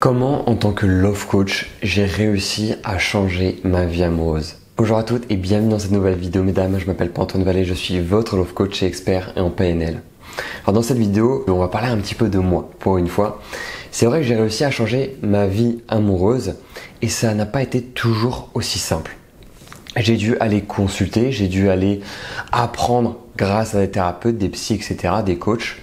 Comment, en tant que love coach, j'ai réussi à changer ma vie amoureuse? Bonjour à toutes et bienvenue dans cette nouvelle vidéo, mesdames. Je m'appelle Antoine Vallée, je suis votre love coach et expert en PNL. Alors dans cette vidéo, on va parler un petit peu de moi, pour une fois. C'est vrai que j'ai réussi à changer ma vie amoureuse et ça n'a pas été toujours aussi simple. J'ai dû aller consulter, j'ai dû aller apprendre grâce à des thérapeutes, des psys, etc., des coachs.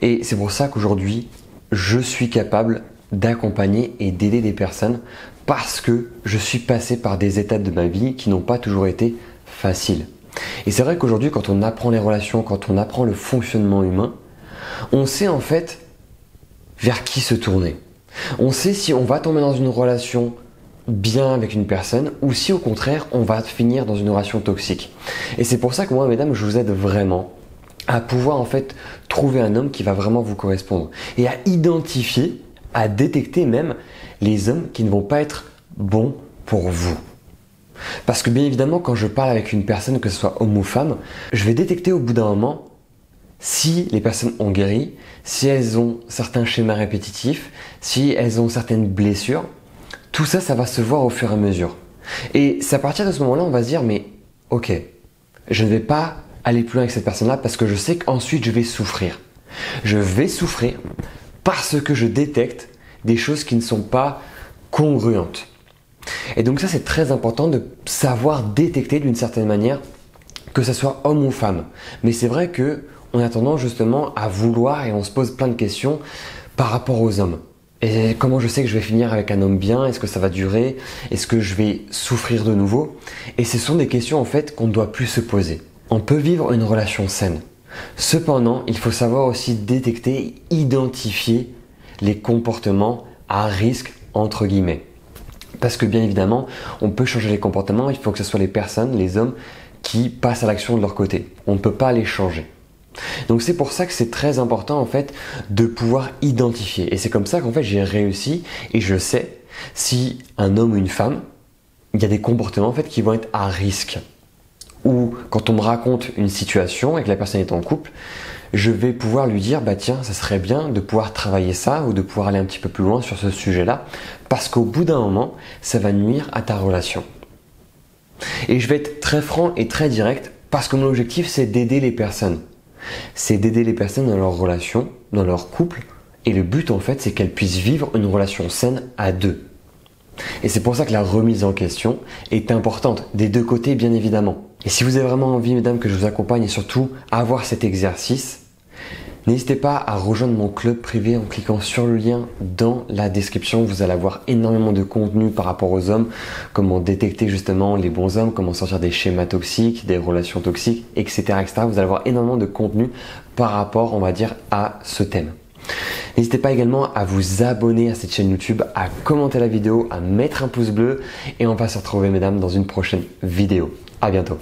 Et c'est pour ça qu'aujourd'hui, je suis capable d'accompagner et d'aider des personnes parce que je suis passé par des étapes de ma vie qui n'ont pas toujours été faciles. Et c'est vrai qu'aujourd'hui, quand on apprend les relations, quand on apprend le fonctionnement humain, on sait en fait vers qui se tourner. On sait si on va tomber dans une relation bien avec une personne ou si au contraire on va finir dans une relation toxique. Et c'est pour ça que moi, mesdames, je vous aide vraiment à pouvoir en fait trouver un homme qui va vraiment vous correspondre et à identifier, à détecter même les hommes qui ne vont pas être bons pour vous. Parce que bien évidemment, quand je parle avec une personne, que ce soit homme ou femme, je vais détecter au bout d'un moment si les personnes ont guéri, si elles ont certains schémas répétitifs, si elles ont certaines blessures. Tout ça, ça va se voir au fur et à mesure. Et c'est à partir de ce moment-là, on va se dire, mais ok, je ne vais pas aller plus loin avec cette personne-là parce que je sais qu'ensuite je vais souffrir. Je vais souffrir parce que je détecte des choses qui ne sont pas congruentes. Et donc ça, c'est très important de savoir détecter d'une certaine manière, que ce soit homme ou femme. Mais c'est vrai qu'on a tendance justement à vouloir et on se pose plein de questions par rapport aux hommes. Et comment je sais que je vais finir avec un homme bien? Est-ce que ça va durer? Est-ce que je vais souffrir de nouveau? Et ce sont des questions en fait qu'on ne doit plus se poser. On peut vivre une relation saine. Cependant, il faut savoir aussi détecter et identifier les comportements à risque entre guillemets. Parce que bien évidemment, on peut changer les comportements, il faut que ce soit les personnes, les hommes qui passent à l'action de leur côté. On ne peut pas les changer. Donc c'est pour ça que c'est très important en fait de pouvoir identifier. Et c'est comme ça qu'en fait j'ai réussi et je sais si un homme ou une femme, il y a des comportements en fait qui vont être à risque. Ou quand on me raconte une situation et que la personne est en couple, je vais pouvoir lui dire bah tiens, ça serait bien de pouvoir travailler ça ou de pouvoir aller un petit peu plus loin sur ce sujet-là parce qu'au bout d'un moment, ça va nuire à ta relation. Et je vais être très franc et très direct parce que mon objectif c'est d'aider les personnes. C'est d'aider les personnes dans leur relation, dans leur couple et le but en fait c'est qu'elles puissent vivre une relation saine à deux. Et c'est pour ça que la remise en question est importante, des deux côtés bien évidemment. Et si vous avez vraiment envie, mesdames, que je vous accompagne et surtout à avoir cet exercice, n'hésitez pas à rejoindre mon club privé en cliquant sur le lien dans la description. Vous allez avoir énormément de contenu par rapport aux hommes, comment détecter justement les bons hommes, comment sortir des schémas toxiques, des relations toxiques, etc., etc. Vous allez avoir énormément de contenu par rapport, on va dire, à ce thème. N'hésitez pas également à vous abonner à cette chaîne YouTube, à commenter la vidéo, à mettre un pouce bleu et on va se retrouver, mesdames, dans une prochaine vidéo. À bientôt.